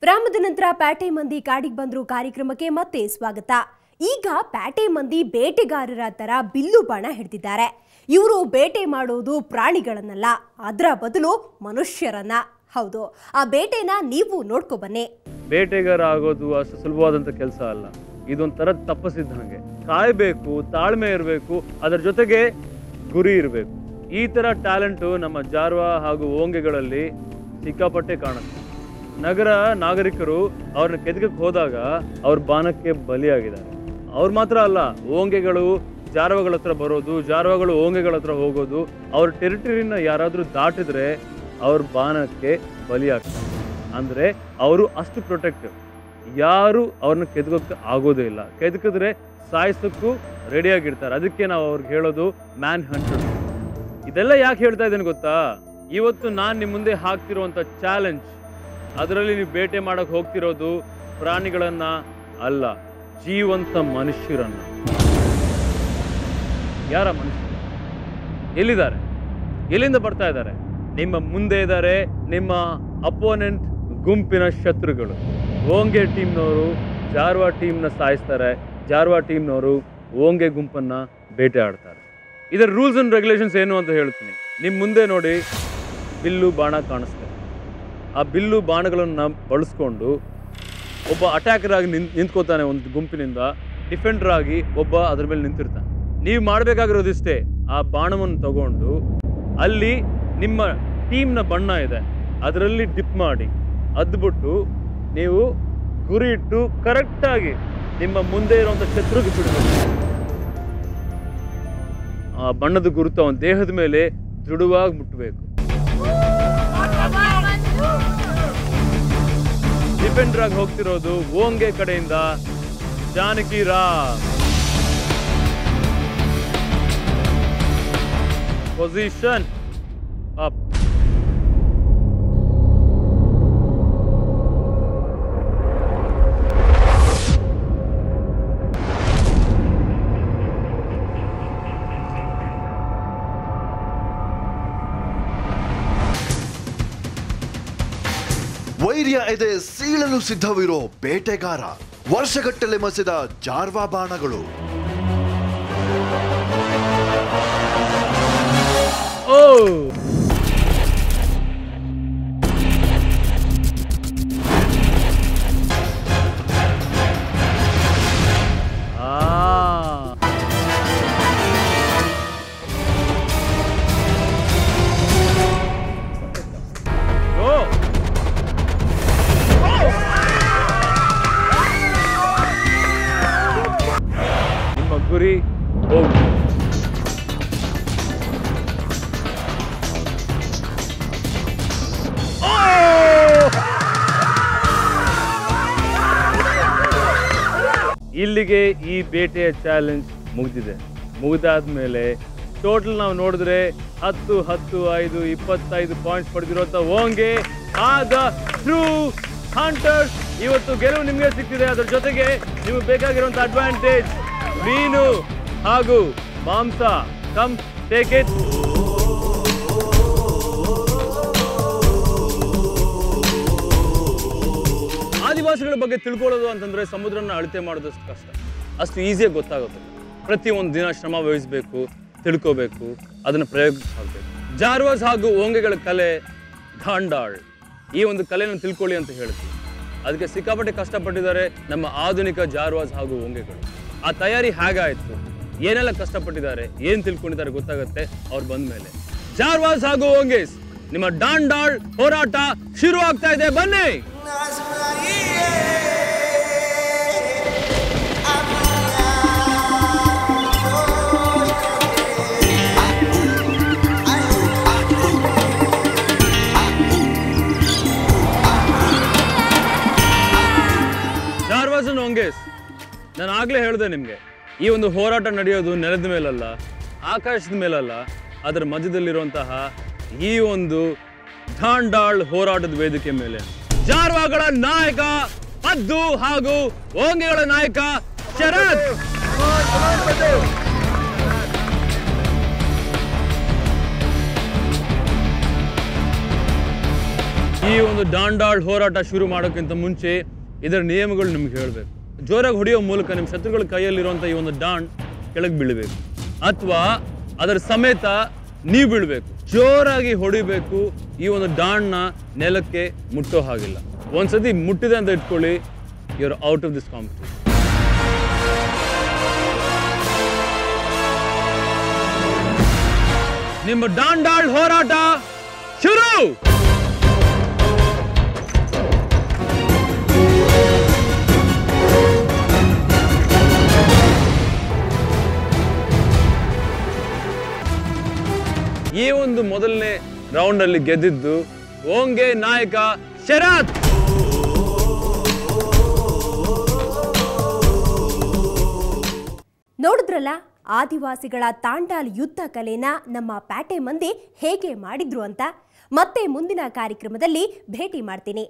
ವಿರಾಮದ ನಂತರ ಪ್ಯಾಟೆ ಮಂದಿ ಕಾಡಿಗೆ ಬಂದ್ರು ಕಾರ್ಯಕ್ರಮಕ್ಕೆ ಮತ್ತೆ ಸ್ವಾಗತ. ಈಗ ಪ್ಯಾಟೆ ಮಂದಿ ಬೇಟೆಗಾರರ ತರ ಬಿಲ್ಲು ಬಾಣ ಹಿಡಿದಿದ್ದಾರೆ. ಇವರು ಬೇಟೆ ಮಾಡೋದು ಪ್ರಾಣಿಗಳನ್ನಲ್ಲ, ಅದರ ಬದಲು ಮನುಷ್ಯರನ್ನ. ಹೌದು, ಆ ಬೇಟೆನ ನೀವು ನೋಡ್ಕೊ ಬನ್ನಿ. ಬೇಟೆಗಾರ ಆಗೋದು ಅಷ್ಟು ಸುಲಭವಾದಂತ ಕೆಲಸ ಅಲ್ಲ. ಇದೊಂಥರ ತಪಸ್ಸಿದ್ದಂಗೆ. ಕಾಯಬೇಕು, ತಾಳ್ಮೆ ಇರಬೇಕು, ಅದರ ಜೊತೆಗೆ ಗುರಿ ಇರಬೇಕು. ಈ ತರ ಟ್ಯಾಲೆಂಟು ನಮ್ಮ ಜಾರ್ವಾ ಹಾಗೂ ಓಂಗೆಗಳಲ್ಲಿ ಸಿಕ್ಕಾಪಟ್ಟೆ ಕಾಣುತ್ತೆ. ನಗರ ನಾಗರಿಕರು ಅವ್ರನ್ನ ಕೆದಕಕ್ಕೆ ಹೋದಾಗ ಅವ್ರ ಬಾಣಕ್ಕೆ ಬಲಿಯಾಗಿದ್ದಾರೆ. ಅವ್ರು ಮಾತ್ರ ಅಲ್ಲ, ಓಂಗೆಗಳು ಜಾರ್ವಾಗಳ ಹತ್ರ ಬರೋದು, ಜಾರ್ವಾಗಳು ಓಂಗೆಗಳ ಹತ್ರ ಹೋಗೋದು, ಅವ್ರ ಟೆರಿಟರಿನ ಯಾರಾದರೂ ದಾಟಿದ್ರೆ ಅವ್ರ ಬಾಣಕ್ಕೆ ಬಲಿಯಾಗ್ತಾರೆ. ಅಂದರೆ ಅವರು ಅಷ್ಟು ಪ್ರೊಟೆಕ್ಟಿವ್. ಯಾರು ಅವ್ರನ್ನ ಕೆದಕಕ್ಕೆ ಆಗೋದೇ ಇಲ್ಲ. ಕೆದಕಿದ್ರೆ ಸಾಯಿಸೋಕ್ಕೂ ರೆಡಿಯಾಗಿರ್ತಾರೆ. ಅದಕ್ಕೆ ನಾವು ಅವ್ರಿಗೆ ಹೇಳೋದು ಮ್ಯಾನ್ ಹಂಟರ್. ಇದೆಲ್ಲ ಯಾಕೆ ಹೇಳ್ತಾ ಇದ್ದೇನೆ ಗೊತ್ತಾ? ಇವತ್ತು ನಾನು ನಿಮ್ಮ ಮುಂದೆ ಹಾಕ್ತಿರುವಂಥ ಚಾಲೆಂಜ್, ಅದರಲ್ಲಿ ನೀವು ಬೇಟೆ ಮಾಡಕ್ಕೆ ಹೋಗ್ತಿರೋದು ಪ್ರಾಣಿಗಳನ್ನ ಅಲ್ಲ, ಜೀವಂತ ಮನುಷ್ಯರನ್ನ. ಯಾರ ಮನುಷ್ಯರು? ಎಲ್ಲಿದ್ದಾರೆ? ಎಲ್ಲಿಂದ ಬರ್ತಾ ಇದ್ದಾರೆ? ನಿಮ್ಮ ಮುಂದೆ ಇದ್ದಾರೆ ನಿಮ್ಮ ಅಪೋನೆಂಟ್ ಗುಂಪಿನ ಶತ್ರುಗಳು. ಓಂಗೆ ಟೀಮ್ನವರು ಜಾರ್ವಾ ಟೀಮ್ನ ಸಾಯಿಸ್ತಾರೆ, ಜಾರ್ವಾ ಟೀಮ್ನವರು ಓಂಗೆ ಗುಂಪನ್ನ ಬೇಟೆ ಆಡ್ತಾರೆ. ಇದರ ರೂಲ್ಸ್ ಅಂಡ್ ರೆಗ್ಯುಲೇಷನ್ಸ್ ಏನು ಅಂತ ಹೇಳ್ತೀನಿ. ನಿಮ್ಮ ಮುಂದೆ ನೋಡಿ ಬಿಲ್ಲು ಬಾಣ ಕಾಣಿಸ್ತಾರೆ. ಆ ಬಿಲ್ಲು ಬಾಣಗಳನ್ನು ಬಳಸ್ಕೊಂಡು ಒಬ್ಬ ಅಟ್ಯಾಕರ್ ಆಗಿ ನಿಂತ್ಕೋತಾನೆ ಒಂದು ಗುಂಪಿನಿಂದ, ಡಿಫೆಂಡರ್ ಆಗಿ ಒಬ್ಬ ಅದ್ರ ಮೇಲೆ ನಿಂತಿರ್ತಾನೆ. ನೀವು ಮಾಡಬೇಕಾಗಿರೋದಿಷ್ಟೇ, ಆ ಬಾಣವನ್ನು ತಗೊಂಡು ಅಲ್ಲಿ ನಿಮ್ಮ ಟೀಮ್ನ ಬಣ್ಣ ಇದೆ ಅದರಲ್ಲಿ ಡಿಪ್ ಮಾಡಿ ಅದ್ಬಿಟ್ಟು ನೀವು ಗುರಿ ಇಟ್ಟು ಕರೆಕ್ಟಾಗಿ ನಿಮ್ಮ ಮುಂದೆ ಇರುವಂಥ ಶತ್ರುಗೆ ಬಿಡಬೇಕು. ಆ ಬಣ್ಣದ ಗುರುತು ಅವನ ದೇಹದ ಮೇಲೆ ದೃಢವಾಗಿ ಮುಟ್ಟಬೇಕು. ಡಿಫೆಂಡರ್ ಆಗಿ ಹೋಗ್ತಿರೋದು ಓಂಗೆ ಕಡೆಯಿಂದ ಜಾನಕಿ ರಾಮ್. Position up. ವೈರ್ಯ ಎದೆ ಸೀಳಲು ಸಿದ್ಧವಿರೋ ಬೇಟೆಗಾರ, ವರ್ಷಗಟ್ಟಲೆ ಮಸಿದ ಜಾರ್ವಾ ಬಾಣಗಳು. ಗುರಿ ಹೋಗಿ. ಇಲ್ಲಿಗೆ ಈ ಬೇಟೆಯ ಚಾಲೆಂಜ್ ಮುಗಿದಿದೆ. ಮುಗಿದಾದ್ಮೇಲೆ ಟೋಟಲ್ ನಾವು ನೋಡಿದ್ರೆ 10, 10, 5, 25 ಪಾಯಿಂಟ್ಸ್ ಪಡೆದಿರುವಂತ ಓಂಗೆ ಆದ ಟ್ರೂ ಹಂಟರ್ಸ್. ಇವತ್ತು ಗೆಲುವು ನಿಮಗೆ ಸಿಕ್ಕಿದೆ. ಅದರ ಜೊತೆಗೆ ನಿಮಗೆ ಬೇಕಾಗಿರುವಂತ ಅಡ್ವಾಂಟೇಜ್ ಮೀನು ಹಾಗೂ ಮಾಂಸ. Come take it. ಆದಿವಾಸಿಗಳ ಬಗ್ಗೆ ತಿಳ್ಕೊಳ್ಳೋದು ಅಂತಂದ್ರೆ ಸಮುದ್ರನ ಅಳತೆ ಮಾಡೋದಷ್ಟು ಕಷ್ಟ, ಅಷ್ಟು ಈಸಿಯಾಗಿ ಗೊತ್ತಾಗುತ್ತೆ. ಪ್ರತಿಯೊಂದು ದಿನ ಶ್ರಮ ವಹಿಸಬೇಕು, ತಿಳ್ಕೋಬೇಕು, ಅದನ್ನು ಪ್ರಯೋಗಿಸಬೇಕು. ಜಾರ್ವಾಸ್ ಹಾಗೂ ಓಂಗೆಗಳ ಕಲೆ ಧಾಂಡಾಳ್. ಈ ಒಂದು ಕಲೆಯನ್ನು ತಿಳ್ಕೊಳ್ಳಿ ಅಂತ ಹೇಳ್ತೀವಿ. ಅದಕ್ಕೆ ಸಿಕ್ಕಾಪಟ್ಟೆ ಕಷ್ಟಪಟ್ಟಿದ್ದಾರೆ ನಮ್ಮ ಆಧುನಿಕ ಜಾರ್ವಾಸ್ ಹಾಗೂ ಓಂಗೆಗಳು. ಆ ತಯಾರಿ ಹೇಗಾಯ್ತು, ಏನೆಲ್ಲ ಕಷ್ಟಪಟ್ಟಿದ್ದಾರೆ, ಏನ್ ತಿಳ್ಕೊಂಡಿದ್ದಾರೆ ಗೊತ್ತಾಗುತ್ತೆ ಅವ್ರು ಬಂದ ಮೇಲೆ. ಜಾರ್ವಾಸ್ ಹಾಗೂ ಓಂಗೆಸ್, ನಿಮ್ಮ ದಾಂಡಾಳ್ ಹೋರಾಟ ಶುರು ಆಗ್ತಾ ಇದೆ. ಬನ್ನಿ. ಜಾರ್ವಾಸ್ ಅಂಡ್ ಓಂಗೆಸ್, ನಾನು ಆಗ್ಲೇ ಹೇಳಿದೆ ನಿಮ್ಗೆ, ಈ ಒಂದು ಹೋರಾಟ ನಡೆಯೋದು ನೆಲದ ಮೇಲಲ್ಲ, ಆಕಾಶದ ಮೇಲಲ್ಲ, ಅದರ ಮಧ್ಯದಲ್ಲಿರುವಂತಹ ಈ ಒಂದು ಧಾಂಡಾಳ್ ಹೋರಾಟದ ವೇದಿಕೆ ಮೇಲೆ. ಜಾರ್ವಾಗಳ ನಾಯಕ ಪದ್ದು ಹಾಗೂ ಓಂಗೆಗಳ ನಾಯಕ ಶರತ್. ಈ ಈ ಒಂದು ಡಾಂಡಾಳ್ ಹೋರಾಟ ಶುರು ಮಾಡೋಕ್ಕಿಂತ ಮುಂಚೆ ಇದರ ನಿಯಮಗಳು ನಿಮ್ಗೆ ಹೇಳಬೇಕು. ಜೋರಾಗಿ ಹೊಡೆಯೋ ಮೂಲಕ ನಿಮ್ಮ ಶತ್ರುಗಳ ಕೈಯಲ್ಲಿರುವಂಥ ಈ ಒಂದು ಡಾಂಡ್ ಕೆಳಗೆ ಬೀಳಬೇಕು, ಅಥವಾ ಅದರ ಸಮೇತ ನೀವು ಬೀಳಬೇಕು. ಜೋರಾಗಿ ಹೊಡಿಬೇಕು. ಈ ಒಂದು ಡಾಂಡ್ನ ನೆಲಕ್ಕೆ ಮುಟ್ಟೋ ಹಾಗಿಲ್ಲ. ಒಂದ್ಸತಿ ಮುಟ್ಟಿದೆ ಅಂತ ಇಟ್ಕೊಳ್ಳಿ, you are out of this competition. ನಿಮ್ಮ ಡಾಂಡಾಳ್ ಹೋರಾಟ ಶುರು. ಈ ಒಂದು ಮೊದಲನೇ ರೌಂಡ್ ಅಲ್ಲಿ ಗೆದ್ದಿದ್ದು ಓಂಗೆ ನಾಯಕ ಶರತ್. ನೋಡಿದ್ರಲ್ಲ, ಆದಿವಾಸಿಗಳ ತಾಂಡಾಲ್ ಯುದ್ಧ ಕಲೆನ ನಮ್ಮ ಪ್ಯಾಟೆ ಮಂದಿ ಹೇಗೆ ಮಾಡಿದ್ರು ಅಂತ. ಮತ್ತೆ ಮುಂದಿನ ಕಾರ್ಯಕ್ರಮದಲ್ಲಿ ಭೇಟಿ ಮಾಡ್ತೀನಿ.